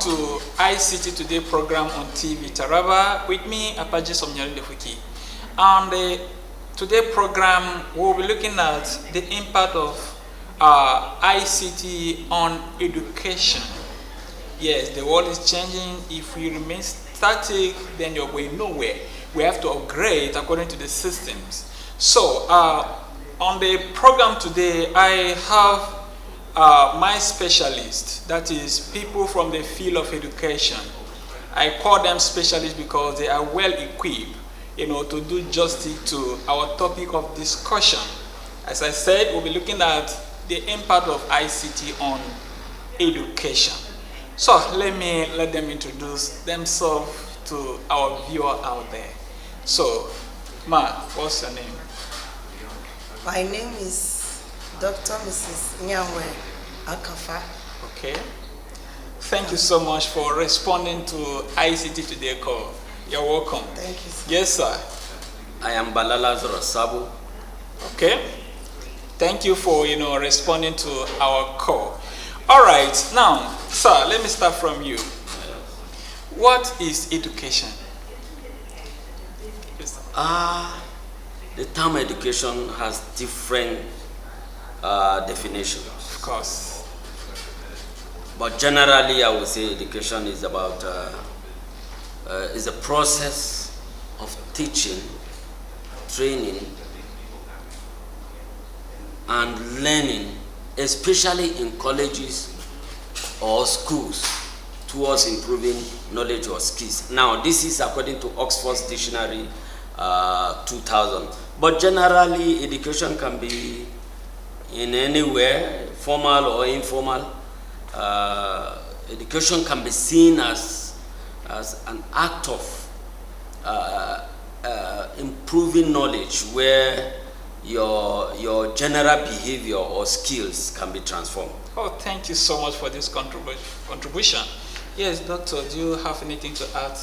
to ICT Today program on TV Taraba. With me, Apaji Somnyari Lefuki. And today program, we'll be looking at the impact of ICT on education. Yes, the world is changing. If we remain static, then you're going nowhere. We have to upgrade according to the systems. So, on the program today, I have my specialists, that is people from the field of education. I call them specialists because they are well equipped, to do justice to our topic of discussion. As I said, we'll be looking at the impact of ICT on education. So let them introduce themselves to our viewer out there. So, Ma, what's your name? My name is Dr. Mrs. Nyangwe Akafa. Okay. Thank you so much for responding to ICT Today call. You're welcome. Thank you, sir. Yes, sir. I am Balala Zorosabu. Okay. Thank you for, responding to our call. All right. Now, sir, let me start from you. What is education? The term education has different definitions. Of course. But generally, I would say education is about is a process of teaching, training, and learning, especially in colleges or schools, towards improving knowledge or skills. Now, this is according to Oxford's Dictionary 2000. But generally, education can be in anywhere, formal or informal. Education can be seen as an act of improving knowledge where your general behavior or skills can be transformed. Oh, thank you so much for this contribution. Yes, Doctor, do you have anything to add?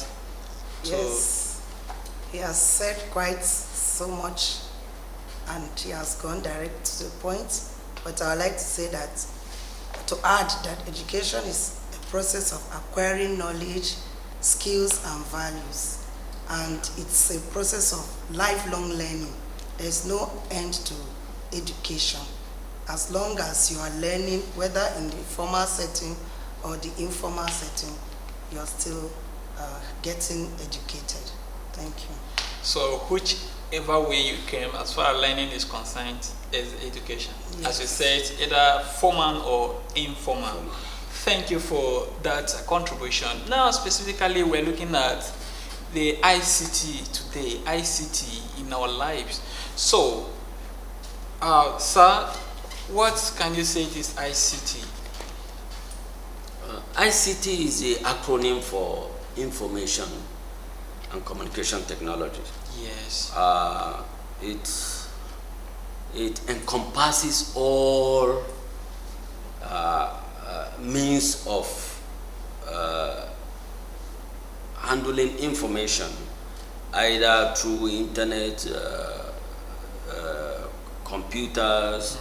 Yes, he has said quite so much and he has gone direct to the point, but I would like to add that education is a process of acquiring knowledge, skills and values, and it's a process of lifelong learning. There's no end to education. As long as you are learning, whether in the formal setting or the informal setting, you're still getting educated. Thank you. So whichever way you came, as far as learning is concerned, is education. Yes. As you said, either formal or informal. Thank you for that contribution. Now, specifically, we're looking at the ICT today, ICT in our lives. So, sir, what can you say is ICT? ICT is the acronym for Information and Communication Technology. Yes. It encompasses all means of handling information, either through internet, computers,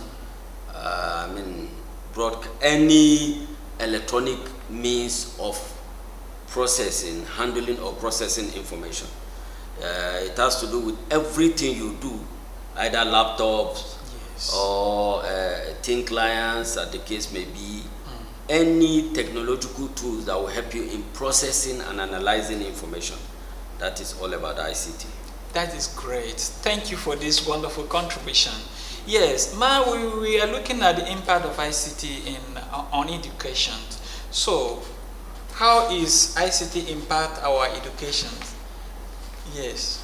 any electronic means of processing, handling or processing information. It has to do with everything you do, either laptops, yes, or thin clients, as the case may be. Any technological tools that will help you in processing and analyzing information. That is all about ICT. That is great. Thank you for this wonderful contribution. Yes, we are looking at the impact of ICT on education. So, how is ICT impact our education? Yes.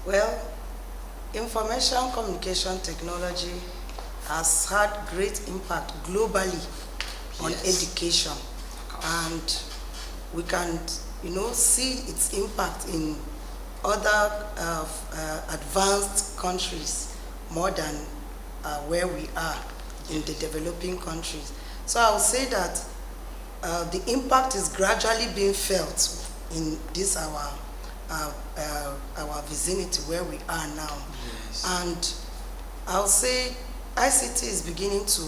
Well, information communication technology has had great impact globally on education, and we can see its impact in other advanced countries more than where we are in the developing countries. So I would say that the impact is gradually being felt in this our vicinity where we are now. Yes. And I'll say ICT is beginning to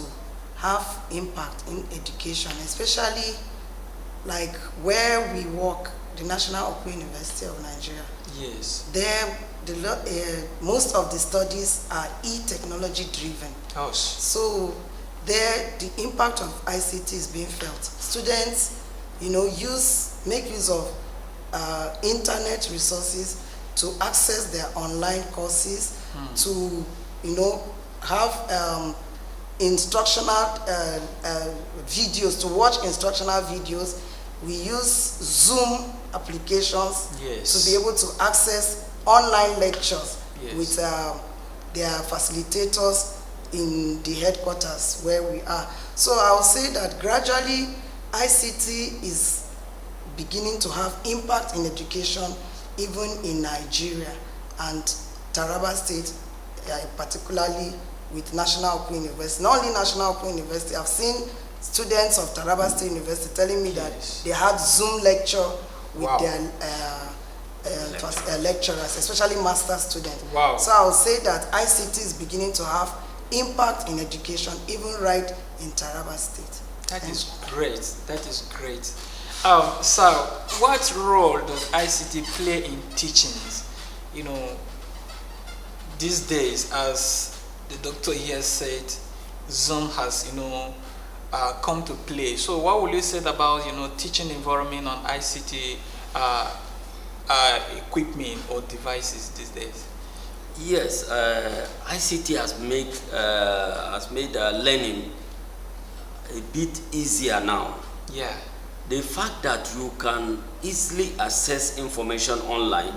have impact in education, especially like where we work, the National Open University of Nigeria, Yes. there most of the studies are e-technology driven. Oh, So there, the impact of ICT is being felt. Students, make use of internet resources to access their online courses, to, have instructional videos, to watch instructional videos. We use Zoom applications Yes. to be able to access online lectures Yes. with their facilitators in the headquarters where we are. So I'll say that gradually ICT is beginning to have impact in education even in Nigeria and Taraba State, particularly with National Open University. Not only National Open University, I've seen students of Taraba State University telling me that Yes. they had Zoom lecture with Wow. their lecturers, especially master students. Wow. So I'll say that ICT is beginning to have impact in education, even right in Taraba State. That is great. That is great. So, what role does ICT play in teachings? These days, as the doctor here said, Zoom has, come to play. So, what will you say about, teaching environment on ICT equipment or devices these days? Yes, ICT has made learning a bit easier now. Yeah. The fact that you can easily access information online,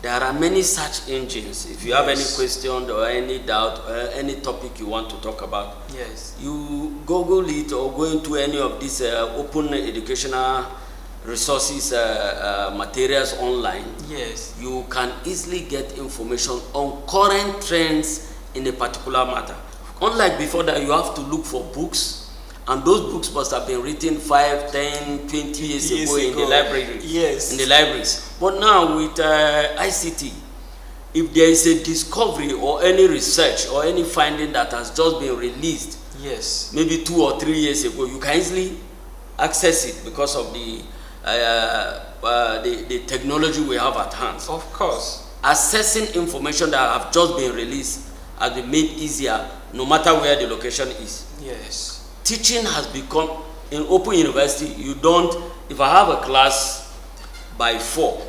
there are many search engines. If you have any Yes. question or any doubt or any topic you want to talk about, Yes. you Google it or go into any of these open educational resources, materials online. Yes. You can easily get information on current trends in a particular matter. Unlike before that, you have to look for books, and those books must have been written 5, 10, 20 years ago in the library. Yes. In the libraries. But now with ICT, if there is a discovery or any research or any finding that has just been released, Yes. maybe 2 or 3 years ago, you can easily access it because of the technology we have at hand. Of course. Accessing information that have just been released has been made easier no matter where the location is. Yes. Teaching has become, in Open University, if I have a class by 4,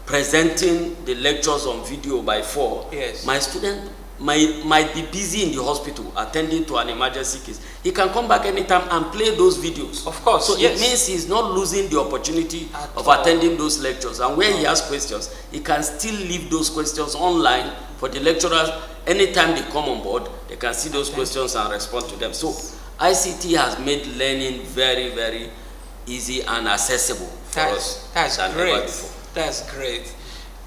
presenting the lectures on video by 4, Yes. my student might be busy in the hospital attending to an emergency case. He can come back anytime and play those videos. Of course, So yes. it means he's not losing the opportunity of all. attending those lectures. And where he has questions, he can still leave those questions online for the lecturers. Anytime they come on board, they can see those questions and respond to them. So ICT has made learning very, very easy and accessible for us That's than ever great. before. That's great.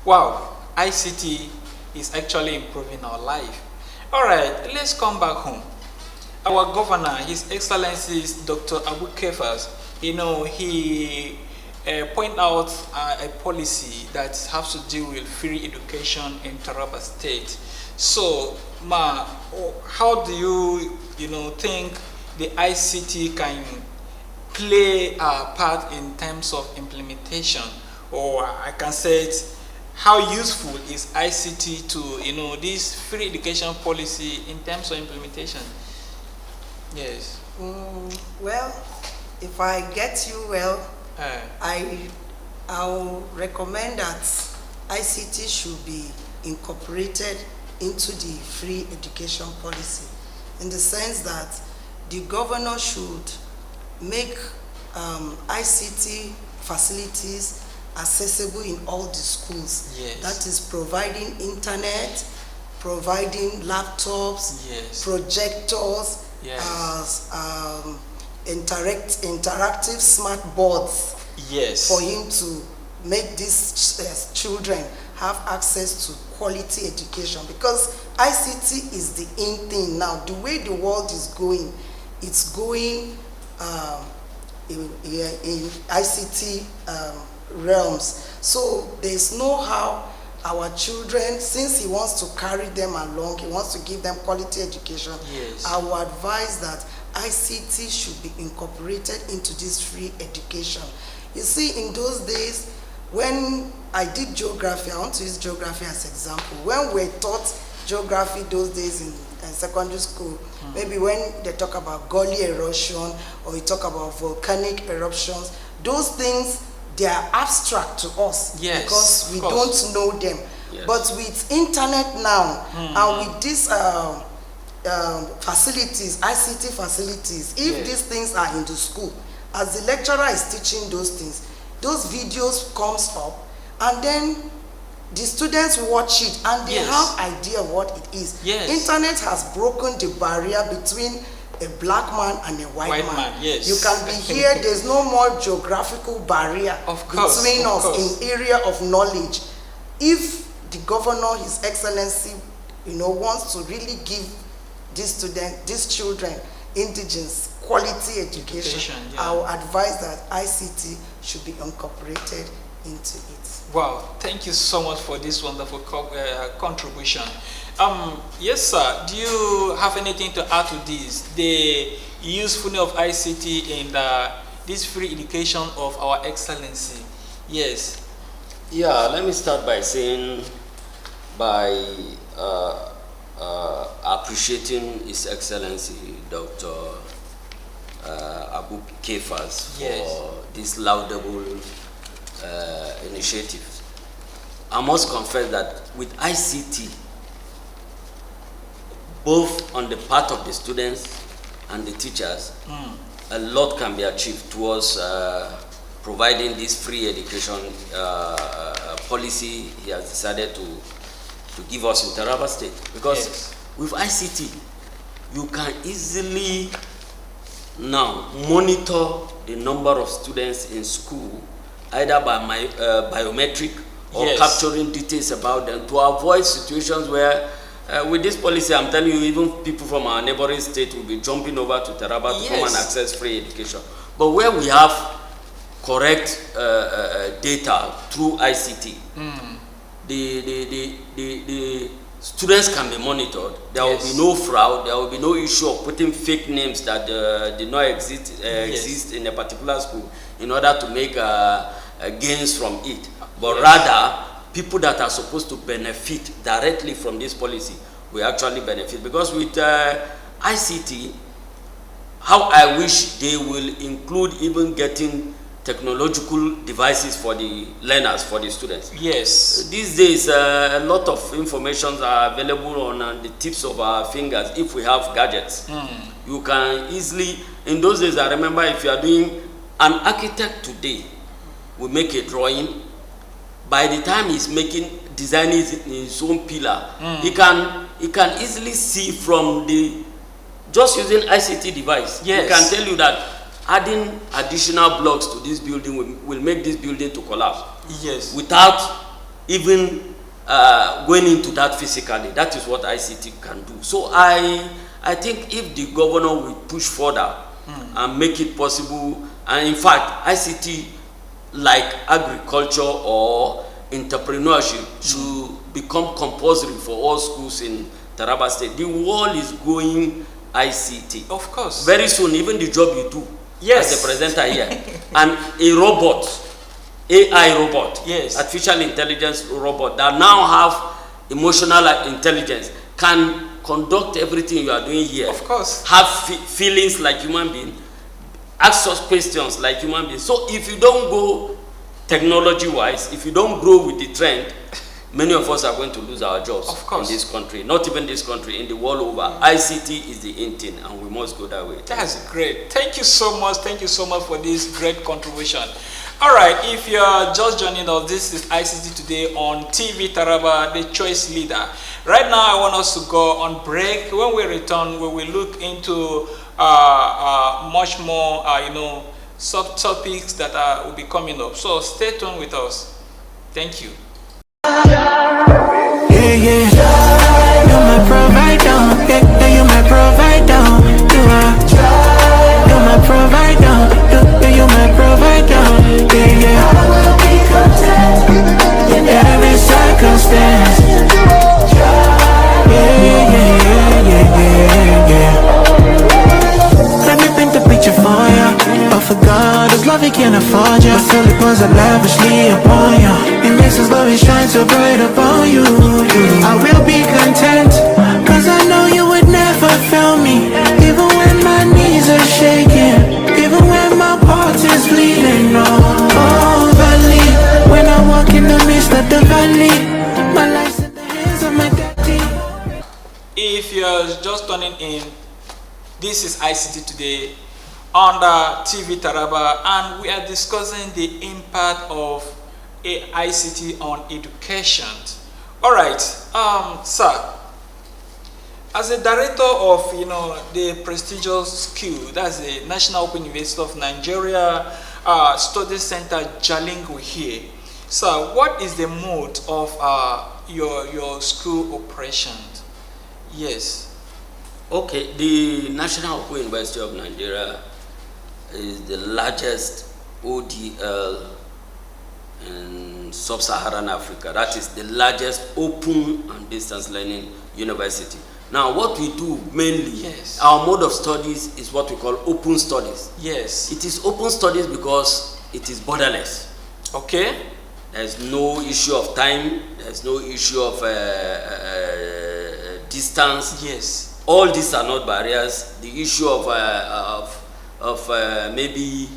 Wow, ICT is actually improving our life. All right, let's come back home. Our governor, His Excellency Dr. Abu Kefas, he point out a policy that has to do with free education in Taraba State. So, how do you, think the ICT can play a part in terms of implementation? Or I can say it, how useful is ICT to, this free education policy in terms of implementation? Yes. Well, if I get you well, Uh, I'll recommend that ICT should be incorporated into the free education policy, in the sense that the governor should make ICT facilities accessible in all the schools. Yes. That is providing internet, providing laptops, Yes. projectors, Yes. interactive smart boards Yes. for him to make these children have access to quality education, because ICT is the in thing now. The way the world is going, it's going in ICT realms. So there's no how our children, since he wants to carry them along, he wants to give them quality education, Yes. I would advise that ICT should be incorporated into this free education. You see, in those days, when I did geography, I want to use geography as example. When we're taught geography those days in secondary school, maybe when they talk about gully erosion or you talk about volcanic eruptions, those things, they are abstract to us, yes, because we don't know them. Yes. But with internet now, and with these facilities, ICT facilities, if these things are in the school, as the lecturer is teaching those things, those videos comes up, and then the students watch it and they have idea what it is. Yes. Internet has broken the barrier between a black man and a white man. Yes. You can be here, there's no more geographical barrier between us in area of knowledge. If the governor, His Excellency, wants to really give these children, indigenous, quality education, I will advise that ICT should be incorporated into it. Wow, thank you so much for this wonderful contribution. Yes, sir. Do you have anything to add to this? The usefulness of ICT in this free education of our Excellency. Yes. Yeah, let me start by saying, by appreciating His Excellency Dr. Abu Kefas for this laudable initiative. I must confess that with ICT, both on the part of the students and the teachers, a lot can be achieved towards providing this free education policy he has decided to give us in Taraba State. Because with ICT, you can easily now monitor the number of students in school, either by biometric or capturing details about them, to avoid situations where with this policy, I'm telling you, even people from our neighboring state will be jumping over to Taraba to come and access free education. But where we have correct data through ICT, the students can be monitored. There will be no fraud. There will be no issue of putting fake names that did not exist in a particular school in order to make gains from it. But rather, people that are supposed to benefit directly from this policy will actually benefit. Because with ICT, how I wish they will include even getting technological devices for the learners, for the students. Yes. These days, a lot of information are available on the tips of our fingers if we have gadgets. You can easily, in those days, I remember if you are doing, an architect today will make a drawing. By the time he's designing his own pillar, he can easily see from just using ICT device. He can tell you that adding additional blocks to this building will make this building to collapse. Yes. Without even going into that physically. That is what ICT can do. So I think if the governor will push further and make it possible, and in fact, ICT, like agriculture or entrepreneurship, should become compulsory for all schools in Taraba State. The world is going ICT. Of course. Very soon, even the job you do as a presenter here, and a robot, AI robot, artificial intelligence robot that now have emotional intelligence, can conduct everything you are doing here. Of course. Have feelings like human beings, ask us questions like human beings. So if you don't go technology-wise, if you don't grow with the trend, many of us are going to lose our jobs in this country. Not even this country, in the world over. ICT is the in thing, and we must go that way. That's great. Thank you so much. Thank you so much for this great contribution. All right, if you're just joining us, this is ICT Today on TV Taraba, the choice leader. Right now, I want us to go on break. When we return, we will look into much more, subtopics that will be coming up. So stay tuned with us. Thank you. You're my provider. You're my provider. You're my provider. You're my provider. I will be content in every circumstance. showers up lavishly upon you. It makes us love shine so bright upon you. I will be content, cause I know you would never fail me. Even when my knees are shaking, even when my heart is bleeding. Oh, valley, when I walk in the midst of the valley, my life's in the hands of my daddy. If you're just turning in, this is ICT Today under TV Taraba, and we are discussing the impact of ICT on education. All right, sir, as a director of the prestigious school, that's the National Open University of Nigeria Study Center Jalingo here. So, what is the mode of your school operations? Yes. Okay, the National Open University of Nigeria is the largest ODL in sub-Saharan Africa. That is the largest open and distance learning university. Now, what we do mainly, yes, our mode of studies is what we call open studies. Yes. It is open studies because it is borderless. Okay. There's no issue of time. There's no issue of distance. Yes. All these are not barriers. The issue of maybe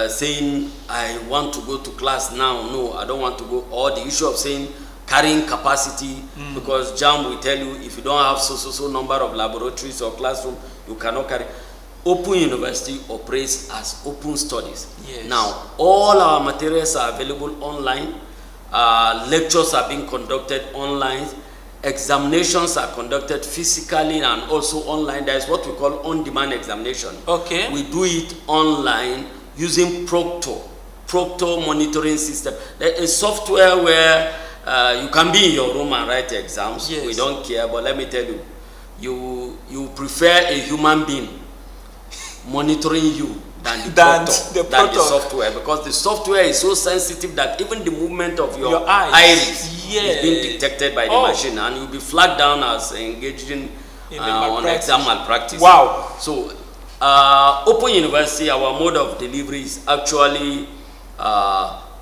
saying I want to go to class now, no, I don't want to go, or the issue of saying carrying capacity, because JAM will tell you if you don't have so number of laboratories or classroom, you cannot carry. Open University operates as open studies. Yes. Now, all our materials are available online. Lectures are being conducted online. Examinations are conducted physically and also online. There is what we call on-demand examination. Okay. We do it online using Proctor monitoring system. There is software where you can be in your room and write exams. Yes. We don't care, but let me tell you, you prefer a human being monitoring you than the software, because the software is so sensitive that even the movement of your iris is being detected by the machine, and you'll be flagged down as engaging on exam malpractice. Wow. So Open University, our mode of delivery is actually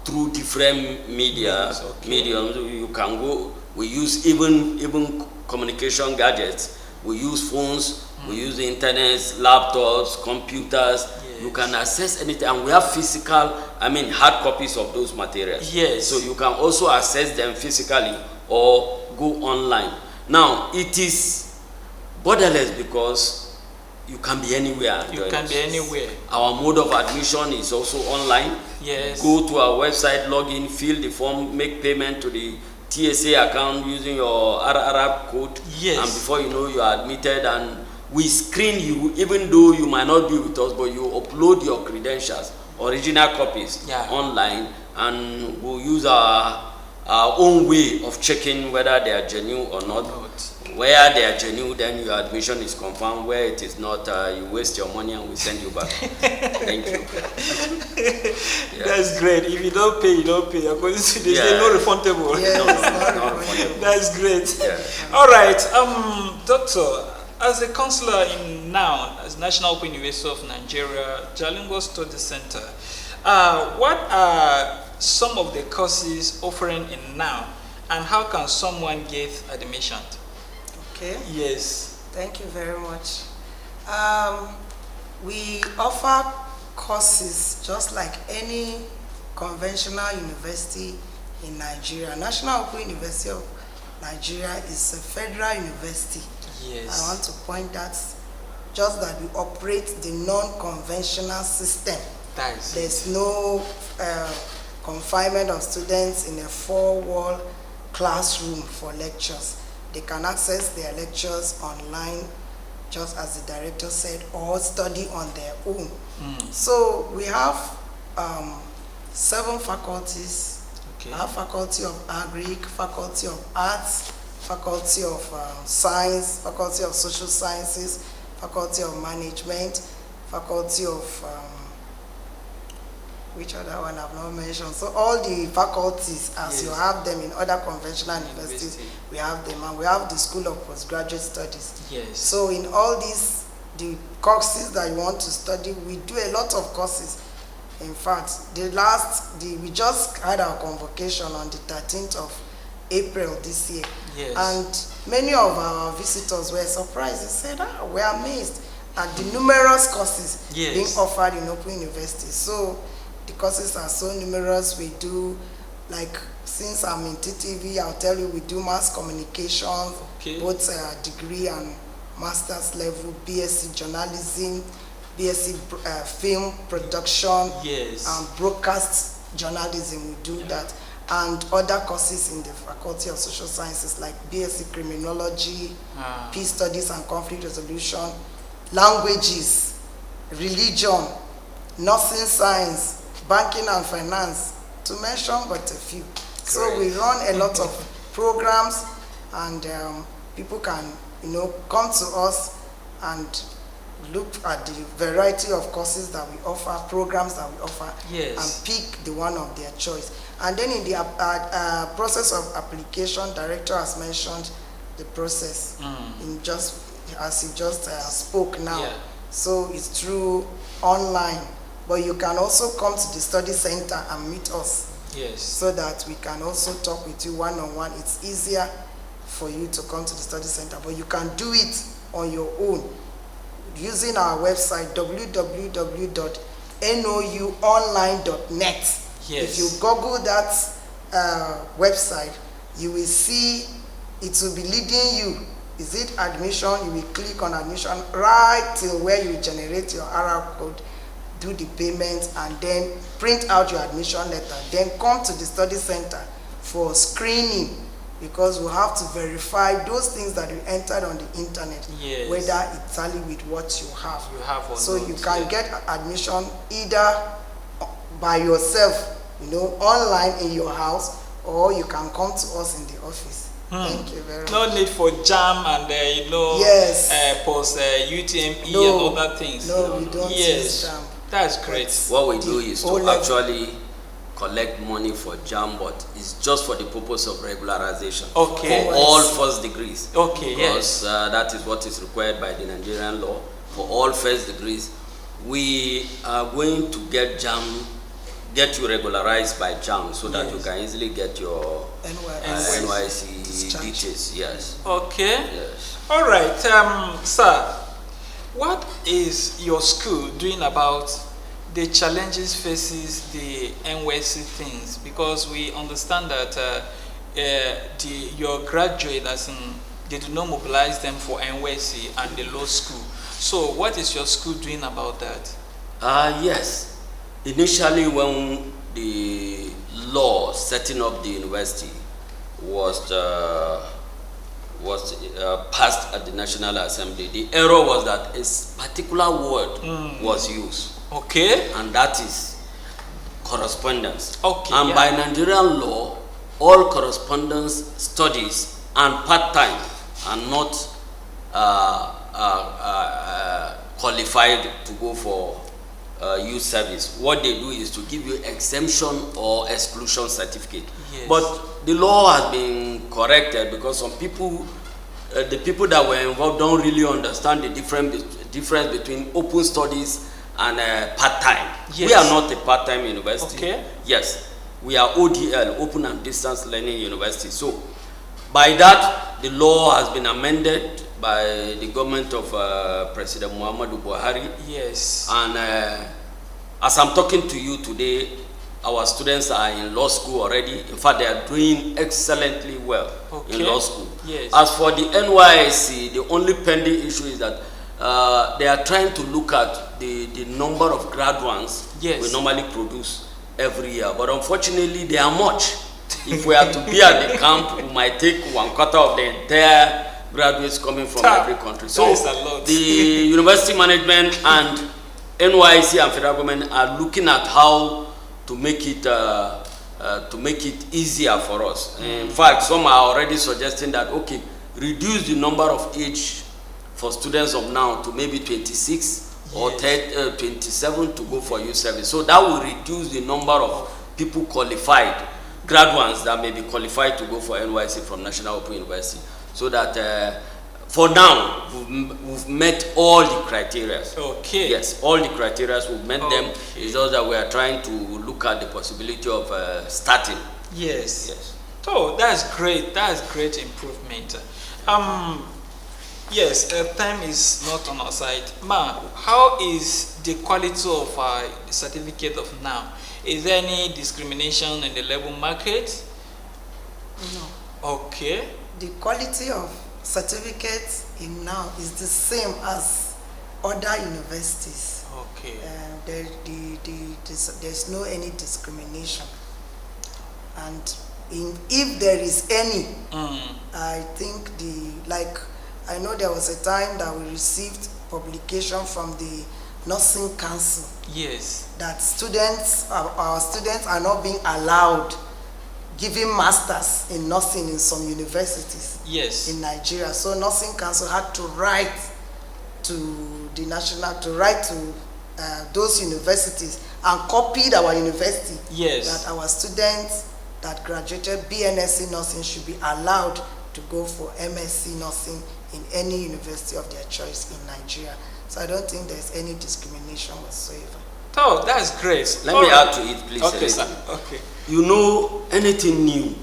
through different mediums. You can go, we use even communication gadgets. We use phones, we use the internet, laptops, computers. Yes. You can access anything, and we have hard copies of those materials. Yes. So you can also access them physically or go online. Now, it is borderless because you can be anywhere. You can be anywhere. Our mode of admission is also online. Yes. Go to our website, log in, fill the form, make payment to the TSA account using your RRR code. Yes. And before you know, you are admitted, and we screen you, even though you might not be with us, but you upload your credentials, original copies, online, and we'll use our own way of checking whether they are genuine or not. Where they are genuine, then your admission is confirmed. Where it is not, you waste your money and we send you back. Thank you. That's great. If you don't pay, you don't pay. According to they say no refundable. Yes, No refundable. That's great. Yeah. All right, Doctor, as a counselor in NOW, as National Open University of Nigeria, Jalingo Study Center, what are some of the courses offering in NOW, and how can someone get admission? Okay. Yes. Thank you very much. We offer courses just like any conventional university in Nigeria. National Open University of Nigeria is a federal university. Yes. I want to point that, just that we operate the non-conventional system. There's no confinement of students in a four-wall classroom for lectures. They can access their lectures online, just as the director said, or study on their own. So we have 7 faculties. Okay. We have Faculty of Agric, Faculty of Arts, Faculty of Science, Faculty of Social Sciences, Faculty of Management, Faculty of which other one I've not mentioned. So all the faculties, as you have them in other conventional universities, we have them, and we have the School of Postgraduate Studies. Yes. So in all these, the courses that you want to study, we do a lot of courses. In fact, we just had our convocation on the 13th of April this year. Yes. And many of our visitors were surprised. They said, we're amazed at the numerous courses Yes. being offered in Open University. So the courses are so numerous. We do, like, since I'm in TTV, I'll tell you, we do mass communication, Okay. both degree and master's level, BSc journalism, BSc film production, Yes. and broadcast journalism. We do that, and other courses in the Faculty of Social Sciences like BSc criminology, peace studies and conflict resolution, languages, religion, nursing science, banking and finance, to mention but a few. So we run a lot of programs, and people can, come to us and look at the variety of courses that we offer, programs that we offer, Yes. and pick the one of their choice. And then in the process of application, director has mentioned the process in just as he just spoke now. Yeah. So it's through online, but you can also come to the study center and meet us, Yes. so that we can also talk with you one-on-one. It's easier for you to come to the study center, but you can do it on your own using our website www.nouonline.net. Yes. If you Google that website, you will see it will be leading you. Is it admission? You will click on admission right till where you generate your RR code, do the payment, and then print out your admission letter. Then come to the study center for screening, because we have to verify those things that you entered on the internet, Yes. whether it tally with what you have. Or So not. you can Yeah. get admission either by yourself, online in your house, or you can come to us in the office. Thank you very much. No need for JAM and Yes. post UTME No. and other things. No, we don't Yes. use JAM. That's great. What we do is to O-level. actually collect money for JAM, but it's just for the purpose of regularization. Okay. For all first degrees. Okay, Because that is what is required by the Nigerian law. For all first degrees, we are going to get you regularized by JAM, so that you can easily get your NYSC. NYC Discharge. details. Yes. Okay. Yes. All right, sir. What is your school doing about the challenges faces the NYSC things? Because we understand that your graduate, they do not mobilize them for NYSC and the law school. So what is your school doing about that? Yes. Initially, when the law setting up the university was passed at the National Assembly, the error was that a particular word was used, Okay. and that is correspondence. Okay, And yeah. by Nigerian law, all correspondence studies and part-time are not qualified to go for youth service. What they do is to give you exemption or exclusion certificate. Yes. But the law has been corrected, because some people, the people that were involved, don't really understand the difference between open studies and part-time. Yes. We are not a part-time university. Okay. Yes, we are ODL, Open and Distance Learning University. So by that, the law has been amended by the government of President Muhammadu Buhari. Yes. And as I'm talking to you today, our students are in law school already. In fact, they are doing excellently well in law school. Yes. As for the NYSC, the only pending issue is that they are trying to look at the number of graduates Yes. we normally produce every year. But unfortunately, they are much. If we are to be at the camp, we might take 1/4 of the entire graduates coming from every country. So That is a lot. the university management and NYSC and federal government are looking at how to make it easier for us. In fact, some are already suggesting that, okay, reduce the number of age for students of now to maybe 26 or 27 to go for youth service. So that will reduce the number of people qualified, graduates that may be qualified to go for NYSC from National Open University, so that for now, we've met all the criteria. Okay. Yes, all the criteria, we've met them. Okay. It's just that we are trying to look at the possibility of starting. Yes. Yes. Oh, that's great. That's great improvement. Yes, time is not on our side. Ma, how is the quality of the certificate of now? Is there any discrimination in the labor market? No. Okay. The quality of certificates in now is the same as other universities. Okay. There's no any discrimination. And if there is any, I think I know there was a time that we received publication from the Nursing Council. Yes. That our students are not being allowed giving masters in nursing in some universities. Yes. In Nigeria. So Nursing Council had to write to the those universities and copied our university. Yes. That our students that graduated BNSC nursing should be allowed to go for MSc nursing in any university of their choice in Nigeria. So I don't think there's any discrimination whatsoever. Oh, that's great. Let me add to it, please. Okay, sir. Okay. You know, anything new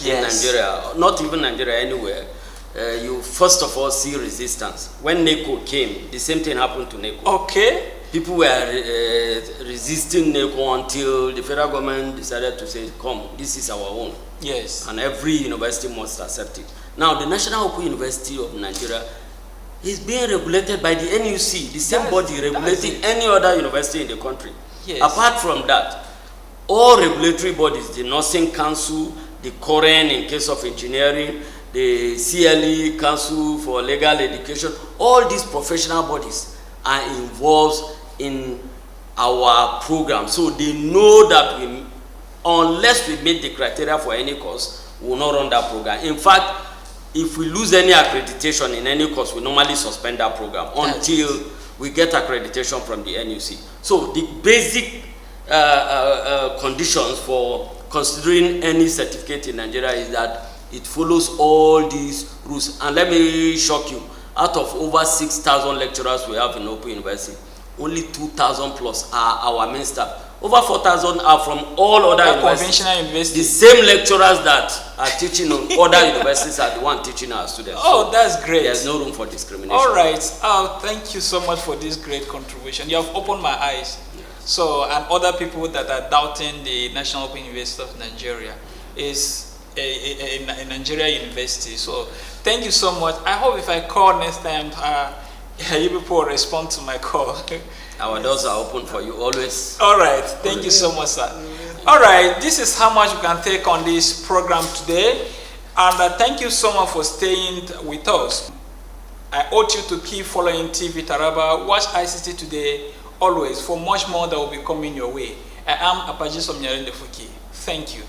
Yes. in Nigeria, not even Nigeria, anywhere, you first of all see resistance. When NECO came, the same thing happened to NECO. Okay. People were resisting NECO until the federal government decided to say, come, this is our own. Yes. And every university must accept it. Now, the National Open University of Nigeria is being regulated by the NUC, the same body regulating any other university in the country. Yes. Apart from that, all regulatory bodies, the Nursing Council, the COREN in case of engineering, the CLE Council for Legal Education, all these professional bodies are involved in our program. So they know that unless we meet the criteria for any course, we will not run that program. In fact, if we lose any accreditation in any course, we normally suspend that program until we get accreditation from the NUC. So the basic conditions for considering any certificate in Nigeria is that it follows all these rules. And let me shock you, out of over 6,000 lecturers we have in Open University, only 2,000 plus are our main staff. Over 4,000 are from all other universities. Conventional universities. The same lecturers that are teaching on other universities are the one teaching our students. Oh, So that's great. there's no room for discrimination. All right. Thank you so much for this great contribution. You have opened my eyes. So, and other people that are doubting the National Open University of Nigeria is a Nigeria university. So, thank you so much. I hope if I call next time, you people will respond to my call. Our doors are open for you always. All right. Thank you so much, sir. All right. This is how much we can take on this program today. And thank you so much for staying with us. I urge you to keep following TV Taraba. Watch ICT Today always for much more that will be coming your way. I am Apaji Somnyarende Fuki. Thank you.